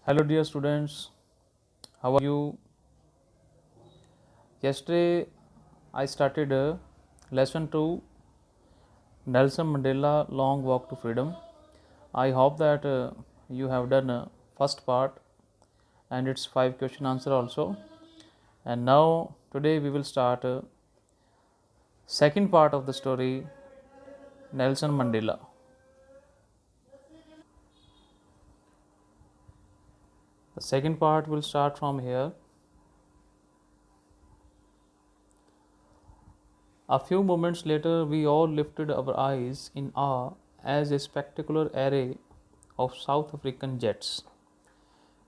Hello, dear students. How are you? Yesterday, I started lesson 2 Nelson Mandela Long Walk to Freedom. I hope that you have done first part and its 5 question answer also. And now, today, we will start second part of the story Nelson Mandela. The second part will start from here. A few moments later, we all lifted our eyes in awe as a spectacular array of South African jets,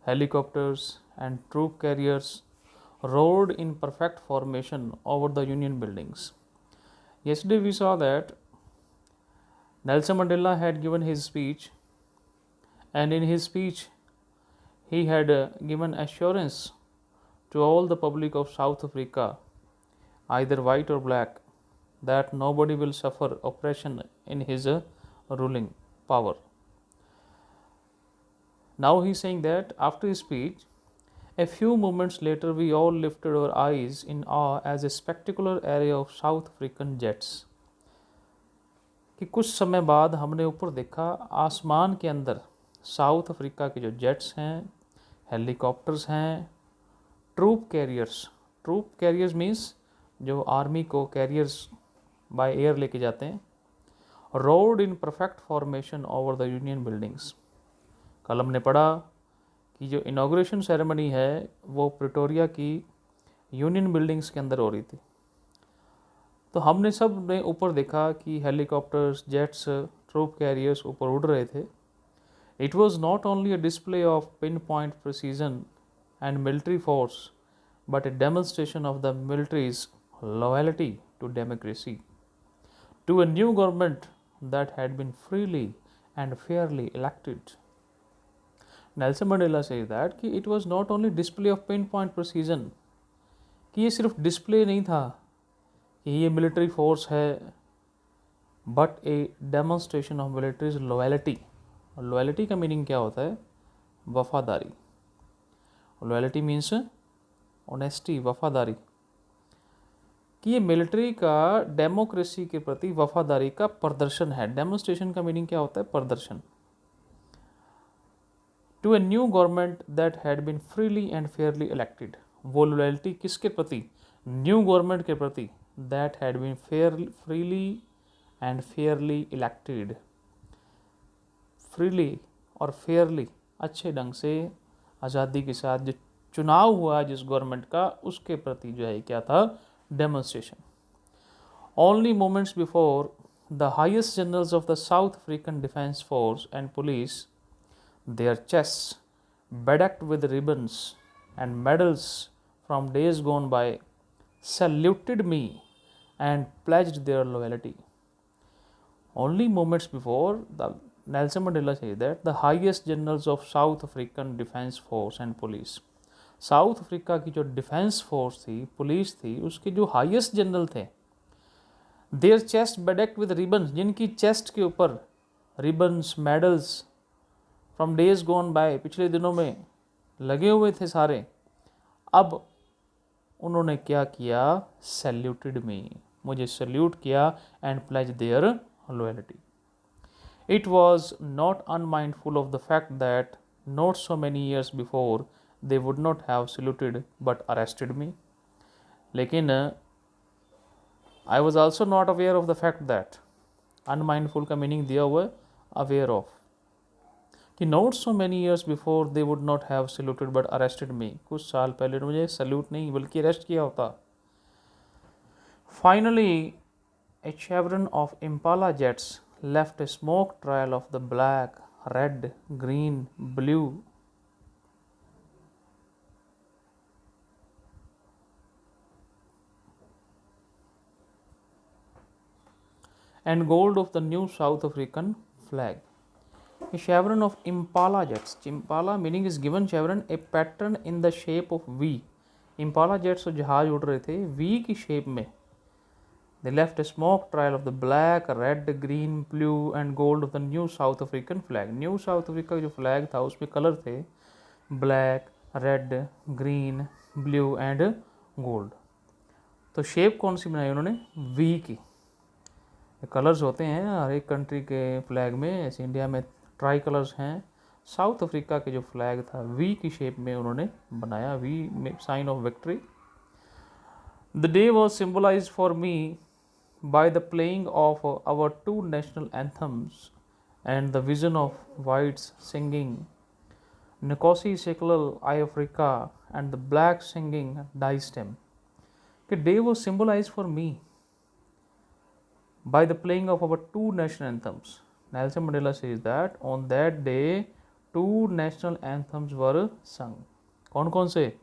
helicopters, and troop carriers roared in perfect formation over the Union buildings. Yesterday, we saw that Nelson Mandela had given his speech, and in his speech, he had given assurance to all the public of South Africa, either white or black, that nobody will suffer oppression in his ruling power. Now he is saying that after his speech, a few moments later we all lifted our eyes in awe as a spectacular array of South African jets. कि कुछ समय बाद हमने ऊपर देखा आसमान के अंदर साउथ अफ्रीका के जो जेट्स हैं, हेलीकॉप्टर्स हैं, ट्रूप कैरियर्स मीन्स जो आर्मी को कैरियर्स बाय एयर लेके जाते हैं, road in perfect formation over the union buildings. कल हमने पढ़ा कि जो इनाग्रेशन सेरेमनी है वो प्रिटोरिया की यूनियन बिल्डिंग्स के अंदर हो रही थी। तो हमने सब ने ऊपर देखा कि हेलीकॉप्टर्स, जेट्स, ट्रूप कैरियर्स ऊपर उड़ रहे थे। It was not only a display of pin point precision and military force but a demonstration of the military's loyalty to democracy, to a new government that had been freely and fairly elected. Nelson Mandela से that कि it was not only display of pin point precision, कि ये सिर्फ डिस्प्ले नहीं था कि ये मिलिट्री फोर्स है, but a demonstration of military's loyalty. Loyalty का मीनिंग क्या होता है? वफादारी। लॉयल्टी मीन्स ऑनेस्टी, वफादारी। कि ये मिलिट्री का डेमोक्रेसी के प्रति वफादारी का प्रदर्शन है। डेमोन्स्ट्रेशन का मीनिंग क्या होता है? प्रदर्शन। To a new government that had been freely and fairly elected. वो लॉयल्टी किसके प्रति? न्यू गवर्नमेंट के प्रति, that had been freely and fairly elected. Freely और फेयरली, अच्छे ढंग से, आज़ादी के साथ जो चुनाव हुआ जिस गवर्नमेंट का, उसके प्रति जो है क्या था? Demonstration. Only moments before the highest generals of the south African defence force and police, their chests bedecked with ribbons and medals from days gone by, saluted me and pledged their loyalty. Only moments before, the Nelson Mandela said that the highest generals of South African Defence Force and Police, south Africa की जो defence force थी, police थी, उसके जो highest general थे, there chest बेडेक्ड with ribbons, जिनकी chest के ऊपर ribbons, medals from days gone by, पिछले दिनों में लगे हुए थे सारे, अब उन्होंने क्या किया? सैल्यूटेड मी, मुझे सैल्यूट किया, and pledge their loyalty. It was not unmindful of the fact that not so many years before they would not have saluted but arrested me. लेकिन I was also not aware of the fact that, unmindful का meaning दिया हुआ है aware of, कि not so many years before they would not have saluted but arrested me, कुछ साल पहले मुझे सैल्यूट नहीं बल्कि अरेस्ट किया होता। Finally A chevron of Impala jets left a smoke trail of the black, red, green, blue and gold of the new South African flag. A chevron of Impala jets. Impala meaning is given chevron, a pattern in the shape of V. Impala jets जो जहाज उड़ रहे थे V की shape में। They left a smoke trail of the black, red, green, blue and gold of the new South African flag. New South Africa का जो flag था उसमें कलर थे black, red, green, blue and gold. तो shape कौन सी बनाई उन्होंने? We की। कलर्स होते हैं हर एक कंट्री के फ्लैग में, ऐसे इंडिया में ट्राई कलर्स हैं। साउथ अफ्रीका के जो फ्लैग था वी की शेप में उन्होंने बनाया, वी में sign of victory. The day was symbolize for me by the playing of our two national anthems and the vision of whites singing Nkosi Siklal I Africa and the black singing Die Stem. The day was symbolized for me by the playing of our two national anthems. Nelson Mandela says that on that day two national anthems were sung. कौन कौन से?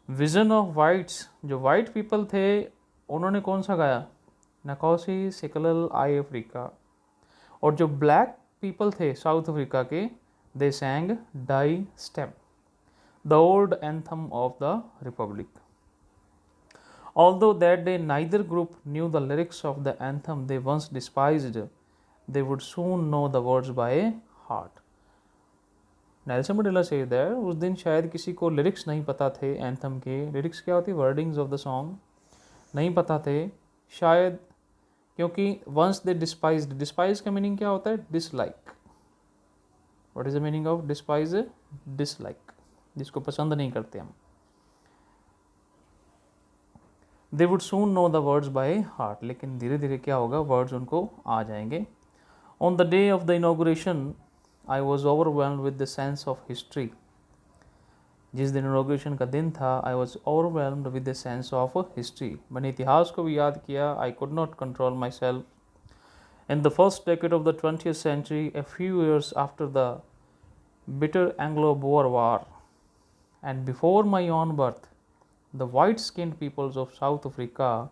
Version of whites, जो white people थे उन्होंने कौन सा गाया? Nkosi Sikelel i Africa. और जो ब्लैक पीपल थे साउथ अफ्रीका के, they sang Die Stem, the old anthem of the republic. Although that day neither group knew the lyrics of the anthem they once despised, they would soon know the words by heart. Nelson Mandela से that उस दिन शायद किसी को lyrics नहीं पता थे anthem के। लिरिक्स क्या होती? वर्डिंग्स ऑफ द सॉन्ग नहीं पता थे शायद, क्योंकि वंस दे डिस्पाइज्ड। डिस्पाइज का मीनिंग क्या होता है? Dislike. What is the meaning of despise? Dislike, जिसको पसंद नहीं करते हम। They would soon know the words by heart, लेकिन धीरे धीरे क्या होगा? वर्ड्स उनको आ जाएंगे। On the day of the inauguration I was overwhelmed with the sense of history. जिस दिन इनॉग्रेशन का दिन था, I was overwhelmed with the sense of history. मैंने इतिहास को भी याद किया। I could not control my self. In the first decade of the 20th century, a few years after the bitter Anglo-Boer War, and before my own birth, the white-skinned peoples of South Africa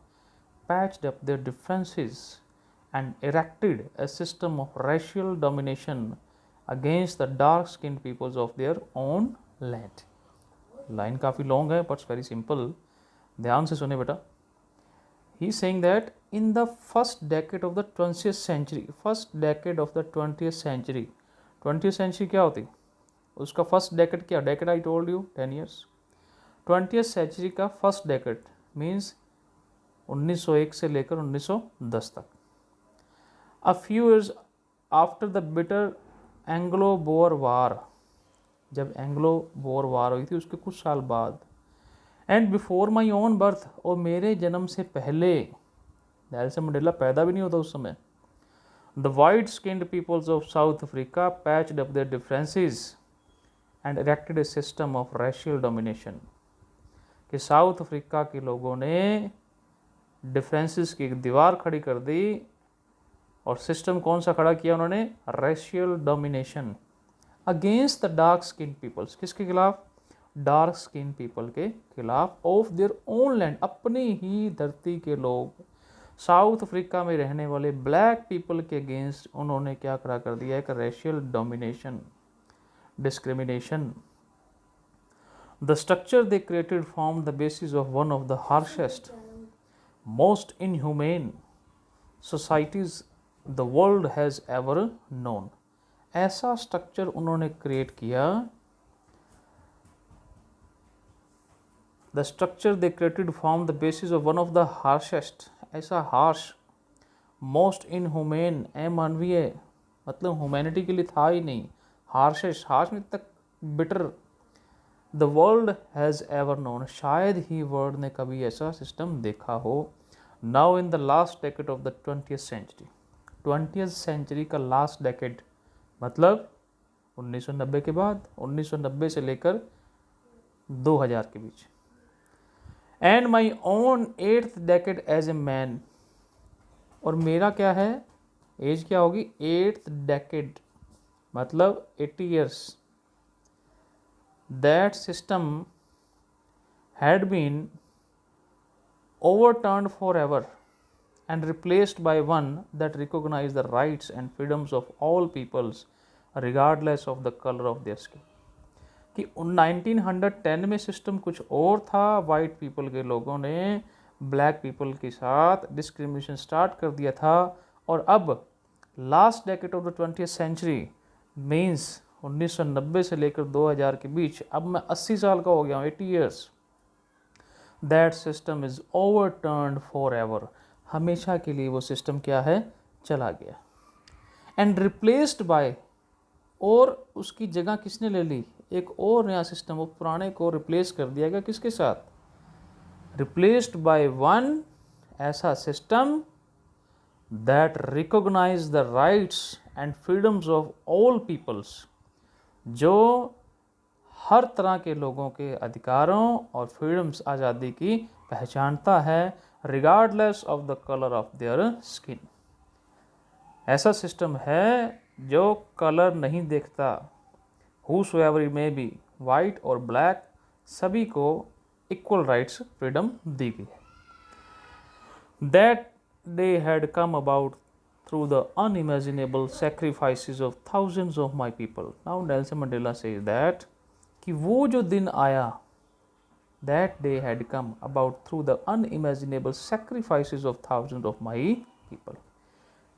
patched up their differences and erected a system of racial domination against the dark-skinned peoples of their own land. Line काफ़ी long है but very simple, ध्यान से सुने बेटा। He is saying that in the first decade of the 20th century, first decade of the 20th century, 20th century क्या होती? उसका first decade क्या? Decade I told you 10 years। 20th century का first decade means 1901 से लेकर 1910 तक। A few years after the bitter Anglo Boer war, जब Anglo Boer वार हुई थी उसके कुछ साल बाद। And before my own birth, और मेरे जन्म से पहले, नेल्सन मंडेला पैदा भी नहीं होता उस समय। The white skinned peoples of South Africa patched up their differences and erected a system of racial domination. कि साउथ अफ्रीका के लोगों ने डिफरेंसेस की एक दीवार खड़ी कर दी और सिस्टम कौन सा खड़ा किया उन्होंने? Racial domination against the dark skin peoples. किसके खिलाफ? डार्क स्किन पीपल के खिलाफ। ऑफ देयर ओन लैंड, अपनी ही धरती के लोग, साउथ अफ्रीका में रहने वाले ब्लैक पीपल के अगेंस्ट उन्होंने क्या खड़ा कर दिया? एक racial domination, discrimination. The structure they created form the basis of one of the harshest, most inhumane societies the world has ever known. ऐसा स्ट्रक्चर उन्होंने क्रिएट किया। The structure they created form the basis of one of the harshest, ऐसा harsh, most inhumane, अमानवीय, मतलब humanity के लिए था ही नहीं। हार्शेस्ट, हार्श में तक bitter, the world has ever known, शायद ही वर्ल्ड ने कभी ऐसा सिस्टम देखा हो। Now in the last decade of the 20th century, 20th century का लास्ट डेकेड मतलब 1990 के बाद, 1990 से लेकर 2000 के बीच। And my own 8th decade as a man, और मेरा क्या है? एज क्या होगी? 8th डेकेड मतलब 80 years। That system had been overturned forever and replaced by one that recognized the rights and freedoms of all peoples regardless of the color of their skin। कि 1910 में system कुछ और था, white people के लोगों ने black people के साथ डिस्क्रिमिनेशन स्टार्ट कर दिया था, और अब last decade of the 20th century means 1990 से लेकर 2000 के बीच, अब मैं 80 साल का हो गया हूँ, 80 years, that system is ओवरटर्न्ड for ever, हमेशा के लिए वो सिस्टम क्या है, चला गया। एंड रिप्लेस्ड बाय, और उसकी जगह किसने ले ली, एक और नया सिस्टम, वो पुराने को रिप्लेस कर दिया गया, किसके साथ, रिप्लेस्ड बाय वन, ऐसा system that recognize the rights and freedoms of all peoples, जो हर तरह के लोगों के अधिकारों और फ्रीडम्स, आज़ादी की पहचानता है, regardless of the colour of their skin. ऐसा सिस्टम है जो कलर नहीं देखता, whosoever it may be, white or black, सभी को इक्वल राइट्स, फ्रीडम दी गई है। That day had come about through the unimaginable sacrifices of thousands of my people. Now Nelson Mandela says that कि वो जो दिन आया, that day had come about through the unimaginable sacrifices of thousands of my people.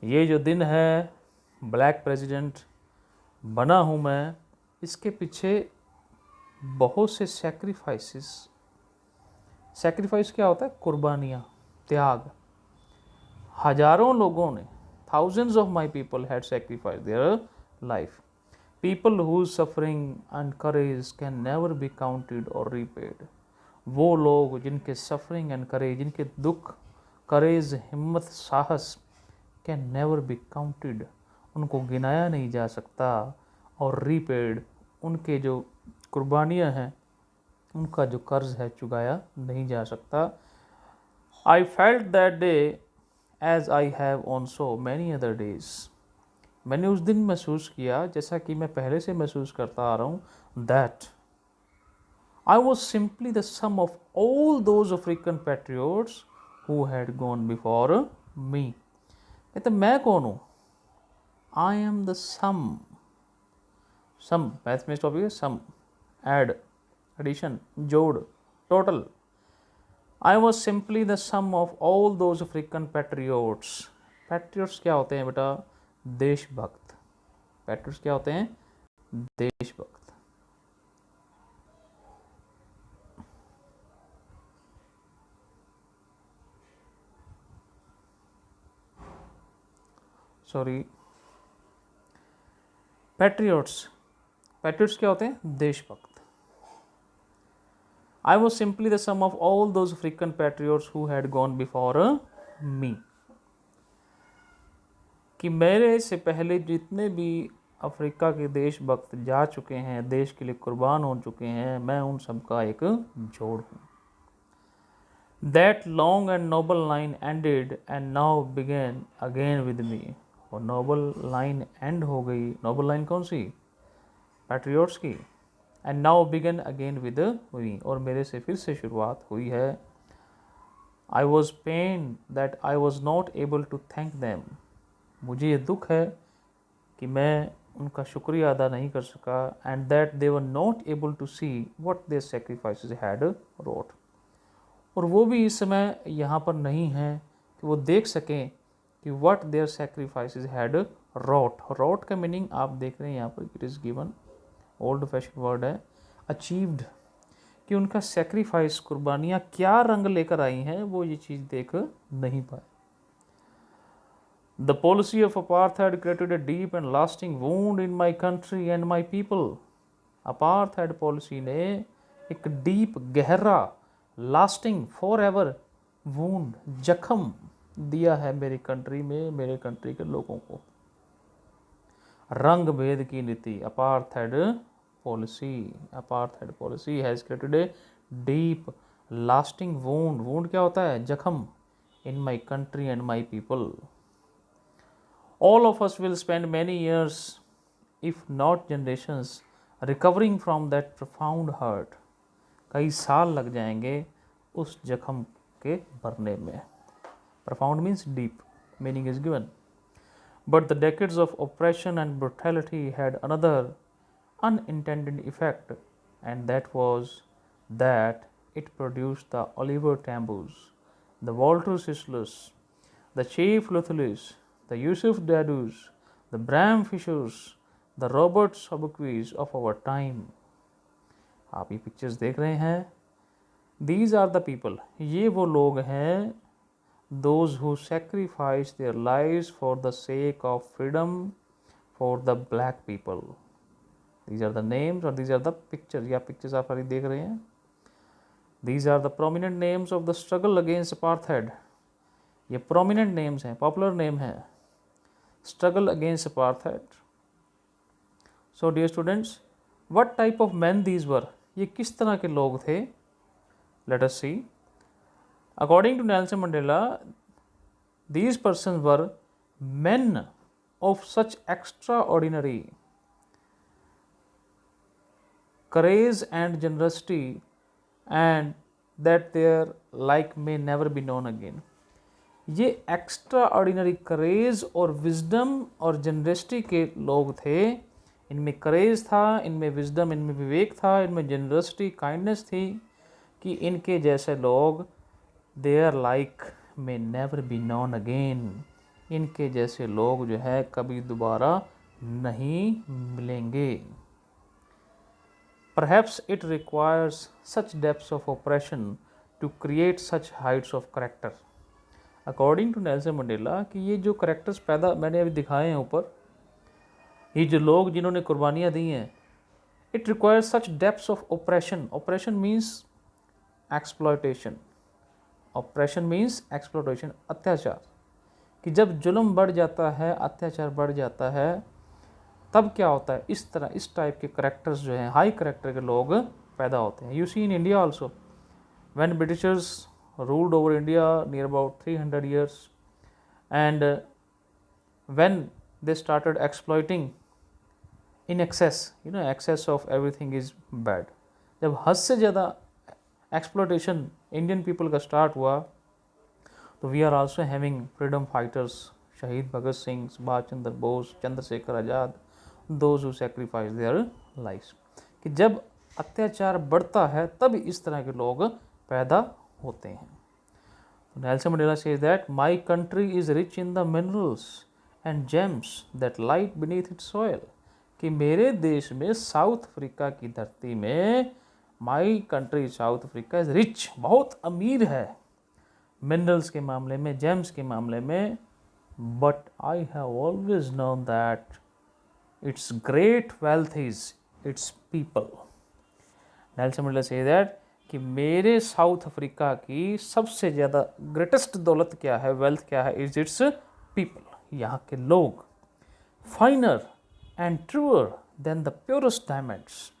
ये जो दिन है, black president बना हूँ मैं, इसके पीछे बहुत से सैक्रिफाइसेस, सैक्रिफाइस क्या होता है, कुर्बानियाँ, त्याग, हजारों लोगों ने, thousands of my people had sacrificed their life. People whose suffering and courage can never be counted or repaid. वो लोग जिनके सफरिंग एंड करेज, जिनके दुख, करेज, हिम्मत, साहस, कैन नेवर बी काउंटेड, उनको गिनाया नहीं जा सकता, और रीपेड, उनके जो कुर्बानियाँ हैं, उनका जो कर्ज है, चुकाया नहीं जा सकता। I felt that day as I have on so many other days, मैंने उस दिन महसूस किया जैसा कि मैं पहले से महसूस करता आ रहा हूँ, that I was simply the sum of all those African patriots who had gone before me. कहते मैं कौन हूँ, I am the sum math में टॉपिक है, सम, एड, एडिशन, जोड़, total. I was simply the sum of all those African patriots. Patriots क्या होते हैं बेटा, देशभक्त। पैट्रियोट्स क्या होते हैं, देशभक्त। सॉरी, पैट्रियोट्स क्या होते हैं, देशभक्त। I was simply the sum of all those African patriots who had gone before me. कि मेरे से पहले जितने भी अफ्रीका के देशभक्त जा चुके हैं, देश के लिए कुर्बान हो चुके हैं, मैं उन सब का एक जोड़ हूँ। That long and noble line ended and now began again with me. और नोबल लाइन एंड हो गई, नोबल लाइन कौन सी, पैट्रियोट्स की, and now began again with me, और मेरे से फिर से शुरुआत हुई है। I was pain that I was not able to thank them, मुझे ये दुख है कि मैं उनका शुक्रिया अदा नहीं कर सका, and that they were not able to see what their sacrifices had wrought, और वो भी इस समय यहाँ पर नहीं हैं कि वो देख सकें कि what their sacrifices had wrought. Wrought का मीनिंग आप देख रहे हैं यहाँ पर, it is given, old fashion word है, अचीव्ड, कि उनका सेक्रीफाइस, कुर्बानियाँ क्या रंग लेकर आई हैं, वो ये चीज़ देख नहीं पाए। The policy of apartheid created a deep and lasting wound in my country and my people. Apartheid policy ने एक डीप, गहरा, लास्टिंग, फॉर एवर वूंड, जख्म दिया है मेरी कंट्री में, मेरे कंट्री के लोगों को। रंग भेद की नीति, apartheid policy has created a deep lasting wound, wound क्या होता है, जख्म, in my country and my people. All of us will spend many years if not generations recovering from that profound hurt. कई साल लग जाएंगे उस जख्म के भरने में। Profound means deep, meaning is given. But the decades of oppression and brutality had another unintended effect, and that was that it produced the Oliver Tambos, the Walter Sislers, the Chief Lutherlis, the Yusuf Dadus, the Bram Fishers, the Robert Sobukwes of our time. आप ये pictures देख रहे हैं, these are the people, ये वो लोग हैं, those who sacrifice their lives for the sake of freedom for the black people. These are the names or these are the pictures, या pictures आप सारी देख रहे हैं। These are the prominent names of the struggle against apartheid. ये prominent names हैं, popular name हैं, struggle against apartheid. So dear students, what type of men these were? ये किस तरह के लोग थे? Let us see. According to Nelson Mandela, these persons were men of such extraordinary courage and generosity, and that their like may never be known again. ये extra ordinary करेज और wisdom और generosity के लोग थे। इनमें करेज था, इनमें विजडम, इनमें विवेक था, इनमें जनरसिटी, काइंडनेस थी, कि इनके जैसे लोग their like may never be known again, इनके जैसे लोग जो है कभी दोबारा नहीं मिलेंगे। Perhaps it requires such depths of operation to create such heights of character. According to Nelson Mandela कि ये जो करेक्टर्स पैदा मैंने अभी दिखाए हैं ऊपर, ये जो लोग जिन्होंने कुर्बानियाँ दी हैं, it requires such depths of operation. Operation means exploitation, operation means exploitation, अत्याचार, कि जब जुल्म बढ़ जाता है, अत्याचार बढ़ जाता है, तब क्या होता है, इस तरह इस टाइप के करेक्टर्स जो हैं, हाई करेक्टर के लोग पैदा होते हैं। You see in India also, when britishers ruled over India near about 300 years, and when they started exploiting in excess, excess of everything is bad, जब हद से ज़्यादा एक्सप्लोटेशन इंडियन पीपल का स्टार्ट हुआ, तो we are also having freedom fighters, शहीद Bhagat Singh, Subhash Chandra Bose, Chandrashekhar Azad, those who sacrifice their lives, कि जब अत्याचार बढ़ता है तब इस तरह के लोग पैदा होते हैं। Nelson Mandela says that my country is rich in the minerals and James that light beneath it's soil, कि मेरे देश में, साउथ अफ्रीका की धरती में, my country south Africa is rich, बहुत अमीर है मिनरल्स के मामले में, जेम्स के मामले में, but I have always known that it's great wealth is it's people. Nelson Mandela says that कि मेरे साउथ अफ्रीका की सबसे ज़्यादा ग्रेटेस्ट दौलत क्या है, वेल्थ क्या है, इज इट्स पीपल, यहाँ के लोग। Finer and truer than the purest diamonds,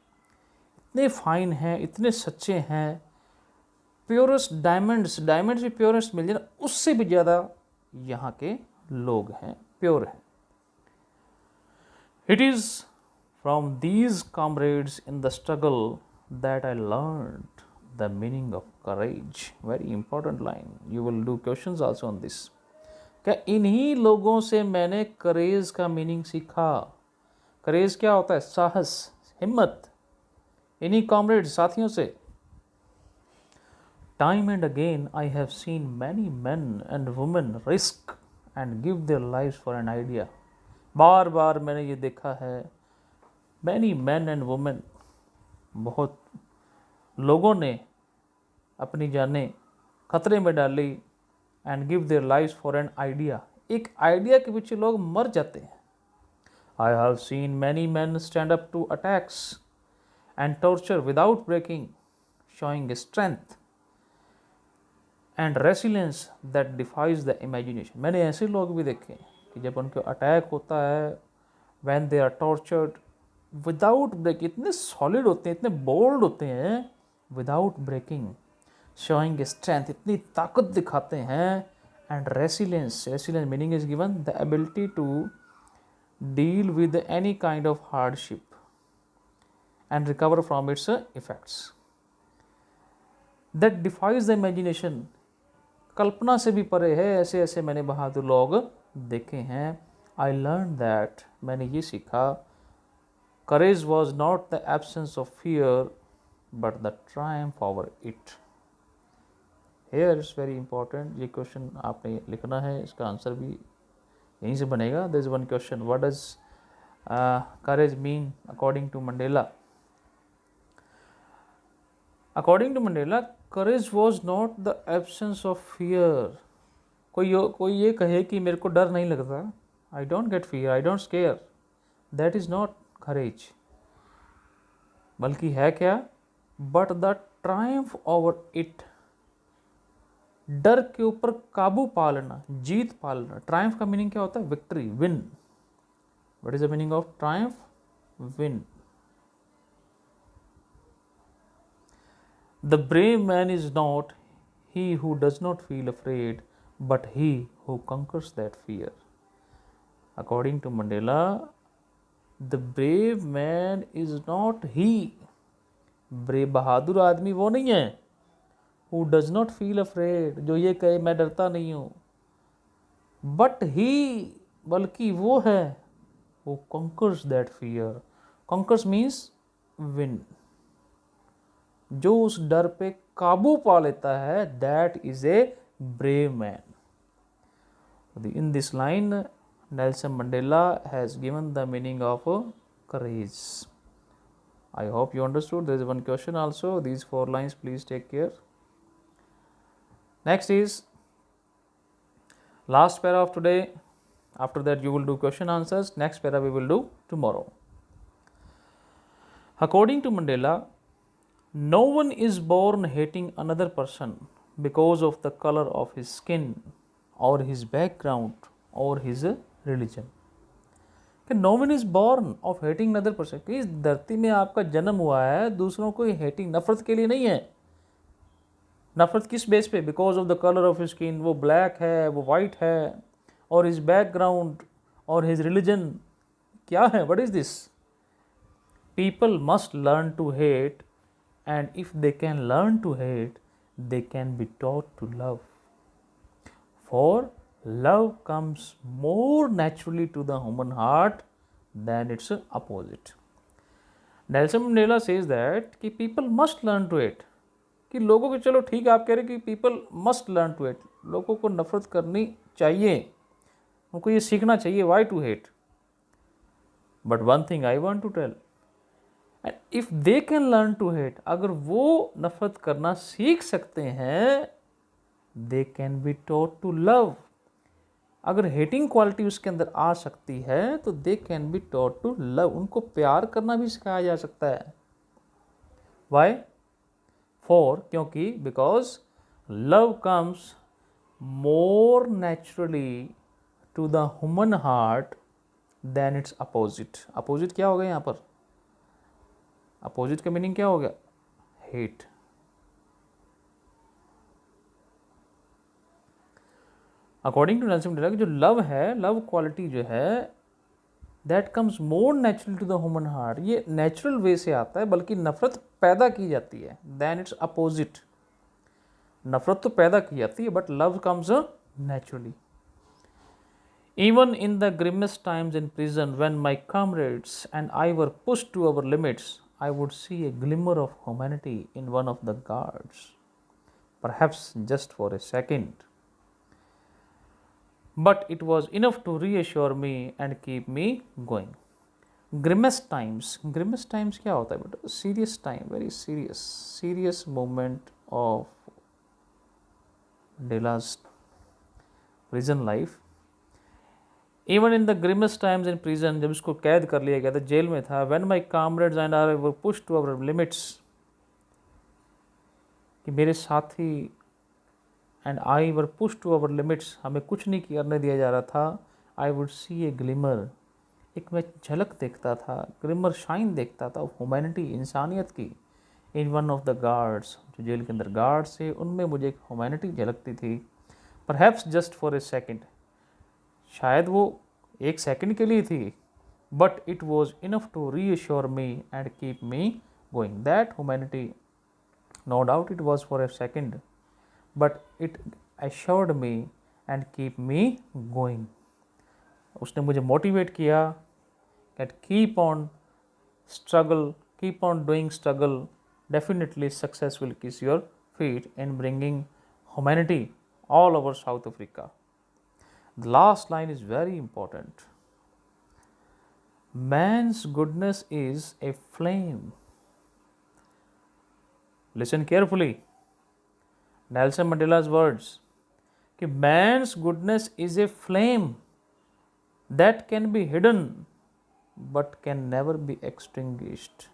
इतने फाइन हैं, इतने सच्चे हैं, प्योरेस्ट डायमंड्स, डायमंड्स भी प्योरेस्ट मिल जाए ना, उससे भी ज़्यादा यहाँ के लोग हैं, प्योर हैं। It is from these comrades in the struggle that I learned the meaning of courage. Very important line. You will do questions also on this. क्या इन्हीं लोगों से मैंने करेज का मीनिंग सीखा। करेज क्या होता है? साहस, हिम्मत, इन्हीं कॉमरेड साथियों से। Time and again I have seen many men and women risk and give their lives for an idea. बार बार मैंने ये देखा है, many men and women, बहुत लोगों ने अपनी जानें खतरे में डाली, and give their lives for an idea, एक आइडिया के पीछे लोग मर जाते हैं। I have seen many man stand up to attacks and torture without breaking, showing strength and resilience that defies the imagination. मैंने ऐसे लोग भी देखे कि जब उनको अटैक होता है, when they are tortured without break, इतने सॉलिड होते हैं, इतने बोल्ड होते हैं, विदाउट ब्रेकिंग, शोइंग स्ट्रेंथ, इतनी ताकत दिखाते हैं, and resilience, resilience meaning is given the ability to deal with any kind of hardship and recover from its effects, that defies the imagination, कल्पना से भी परे है। ऐसे ऐसे मैंने बहादुर लोग देखे हैं। आई लर्न दैट, मैंने ये सीखा, courage was not the absence of fear but the triumph over it. Here is very important, ये क्वेश्चन आपने लिखना है, इसका आंसर भी यहीं से बनेगा। there is one question, what does courage mean according to Mandela? According to Mandela, courage was not the absence of fear. कोई ये कहे कि मेरे को डर नहीं लगता, I don't get fear, I don't scare, that is not courage. बल्कि है क्या? But the triumph over it. डर के ऊपर काबू पा लेना, जीत पा लेना. ट्रायम्फ का मीनिंग क्या होता है? Victory, win. What is the meaning of Triumph? Win. The brave man is not he who does not feel afraid, but he who conquers that fear. According to Mandela, the brave man is not he. Brave बहादुर आदमी वो नहीं है who does not feel afraid, जो ये कहे मैं डरता नहीं हूँ. But he, बल्कि वो है who conquers that fear. Conquers means win. जो उस डर पे काबू पा लेता है, that is a brave man. In this line, Nelson Mandela has given the meaning of courage. I hope you understood. There is one question also. These 4 lines, please take care. Next is last para of today. After that, you will do question answers. Next para we will do tomorrow. According to Mandela, no one is born hating another person because of the color of his skin or his background or his religion. कि no one is born of hating another person. कि इस धरती में आपका जन्म हुआ है दूसरों को हेटिंग, नफरत के लिए नहीं है. नफरत किस बेस पे? Because of the colour of his skin, वो ब्लैक है, वो वाइट है, और हिज बैकग्राउंड और हिज रिलीजन. क्या है? What is this? People must learn to hate, and if they can learn to hate, they can be taught to love. For love comes more naturally to the human heart than its opposite. Nelson Mandela says that कि people must learn to hate. कि लोगों को, चलो ठीक है आप कह रहे कि people must learn to hate, लोगों को नफरत करनी चाहिए, उनको ये सीखना चाहिए why to hate. But one thing I want to tell, and if they can learn to hate, अगर वो नफरत करना सीख सकते हैं, they can be taught to love. अगर हेटिंग क्वालिटी उसके अंदर आ सकती है तो they can be taught to love. उनको प्यार करना भी सिखाया जा सकता है. वाई? फॉर, क्योंकि because love comes more naturally to the human heart than its opposite. Opposite क्या हो गया यहाँ पर? अपोजिट का मीनिंग क्या हो गया? Hate. According to Nelson Mandela, जो लव है, लव क्वालिटी जो है, that comes more natural to the human heart. ये नेचुरल वे से आता है, बल्कि नफरत पैदा की जाती है. Than its opposite. नफरत तो पैदा की जाती है, but love comes naturally. Even in the grimmest times in prison, when my comrades and I were pushed to our limits, I would see a glimmer of humanity in one of the guards, perhaps just for a second. But it was enough to reassure me and keep me going. Grimmest times क्या होता है बेटा? Serious time, very serious moment of Mandela's prison life. Even in the grimmest times in prison, जब इसको कैद कर लिया गया था, जेल में था, when my comrades and I were pushed to our limits, कि मेरे साथी and I were pushed to our limits, हमें कुछ नहीं करने दिया जा रहा था. I would see a glimmer, एक मैं झलक देखता था, ग्लिमर, शाइन देखता था ह्यूमैनिटी, इंसानियत की. in one of the guards, जो जेल के अंदर गार्ड्स थे, उनमें मुझे एक ह्यूमैनिटी झलकती थी. perhaps just for a second, शायद वो एक सेकंड के लिए थी, but it was enough to reassure me and keep me going. That humanity, no doubt it was for a second, but it assured me and keep me going. उसने मुझे motivate किया that keep on struggle, keep on doing struggle, definitely success will kiss your feet in bringing humanity all over South Africa. The last line is very important. Man's goodness is a flame. Listen carefully. Nelson Mandela's words कि man's goodness is a flame that can be hidden but can never be extinguished.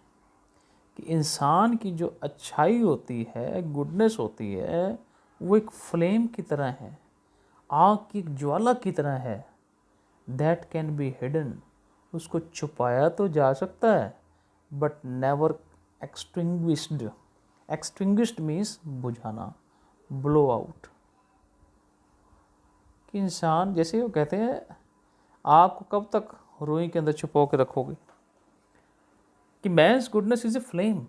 कि इंसान की जो अच्छाई होती है, goodness होती है, वो एक फ्लेम की तरह है, आग की ज्वाला की तरह है. दैट कैन बी हिडन, उसको छुपाया तो जा सकता है but never extinguished. Extinguished means बुझाना, ब्लो आउट. कि इंसान, जैसे वो कहते हैं, आग को कब तक रुई के अंदर छुपा के रखोगे. कि man's goodness is a flame,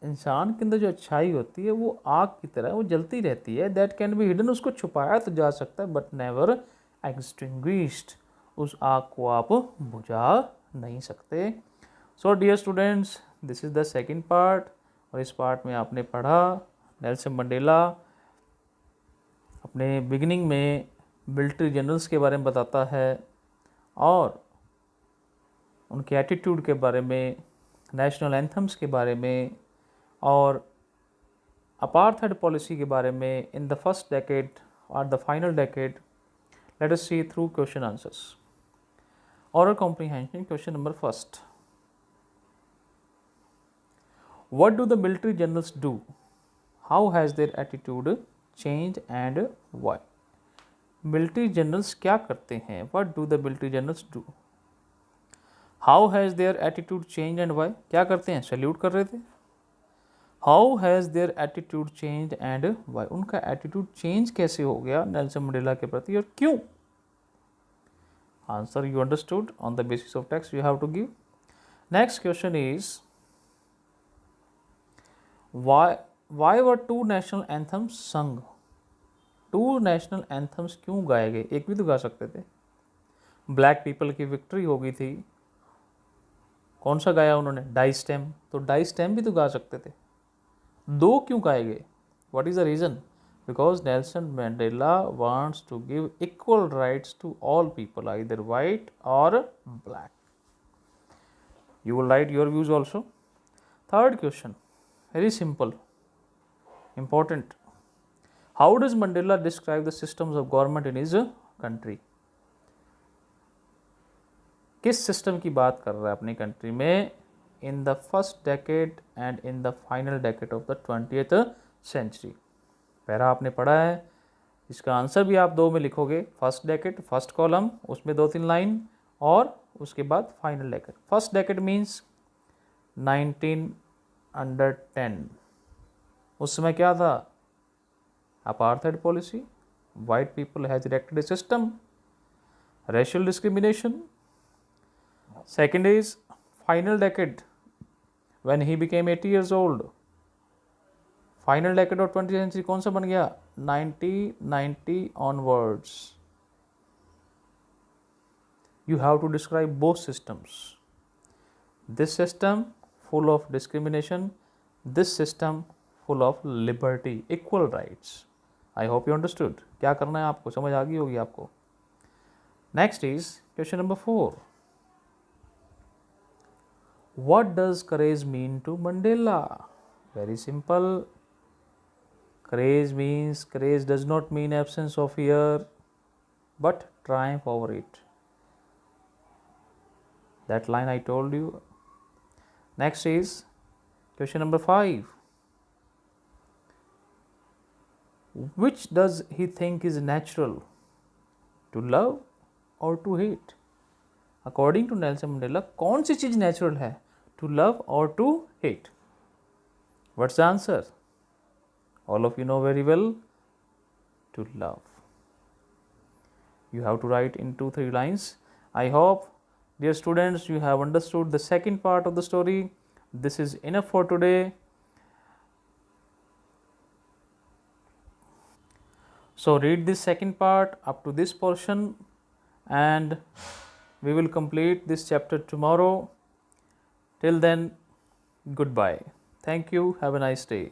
इंसान के अंदर जो अच्छाई होती है वो आग की तरह वो जलती रहती है. दैट कैन बी हिडन, उसको छुपाया तो जा सकता है बट नेवर एक्सटिंग्विश्ड, उस आग को आप बुझा नहीं सकते. So dear students, this is the second part. और इस पार्ट में आपने पढ़ा नेल्सन मंडेला अपने बिगिनिंग में मिलिट्री जनरल्स के बारे में बताता है और उनके एटीट्यूड के बारे में, नेशनल एंथम्स के बारे में और अपार्थाइड पॉलिसी के बारे में इन द फर्स्ट डेकेड और the final decade. Let us see through question answers. Oral comprehension, question number first. What do the military generals do? How has their attitude changed and why? Military generals क्या करते हैं? What do the military generals do? How has their attitude changed and why? क्या करते हैं? Salute कर रहे थे. How has their attitude changed and why? उनका एटीट्यूड चेंज कैसे हो गया नेल्सन मंडेला के प्रति और क्यों? Answer you understood. On the basis of text you have to give. Next question is, why were two national anthems sung? Two national anthems क्यों गाए गए? एक भी तो गा सकते थे. ब्लैक पीपल की विक्ट्री हो गई थी, कौन सा गाया उन्होंने? Die Stem. तो डाई स्टेम भी तो गा सकते थे. दो क्यों गाए गए? What is the reason? Because Nelson Mandela wants to give equal rights to all people, either white or black. You will write your views also. Third question, very simple, important. How does Mandela describe the systems of government in his country? किस system की बात कर रहा है अपनी country में in the first decade and in the final decade of the 20th century? पहला आपने पढ़ा है, इसका आंसर भी आप दो में लिखोगे. फर्स्ट डेकेड, फर्स्ट कॉलम, उसमें 2-3 लाइन और उसके बाद final decade. First decade means 1910. उस समय क्या था? Apartheid policy, white people has erected a system, racial discrimination. Second is final decade when he became 80 years old. Final decade of 20th century कौन सा बन गया? 1990 onwards. You have to describe both systems. This system full of discrimination, this system full of liberty, equal rights. I hope you understood. क्या करना है आपको, समझ आ गई होगी आपको. Next is question number 4. What does courage mean to Mandela? Very simple. Courage does not mean absence of fear but triumph over it. That line I told you. Next is question number 5. Which does he think is natural, to love or to hate? According to Nelson Mandela, कौन सी चीज़ natural है? To love or to hate? What's the answer? All of you know very well. To love. You have to write in 2-3 lines. I hope, dear students, you have understood the second part of the story. This is enough for today. So read this second part up to this portion and we will complete this chapter tomorrow. Till then, goodbye. Thank you. Have a nice day.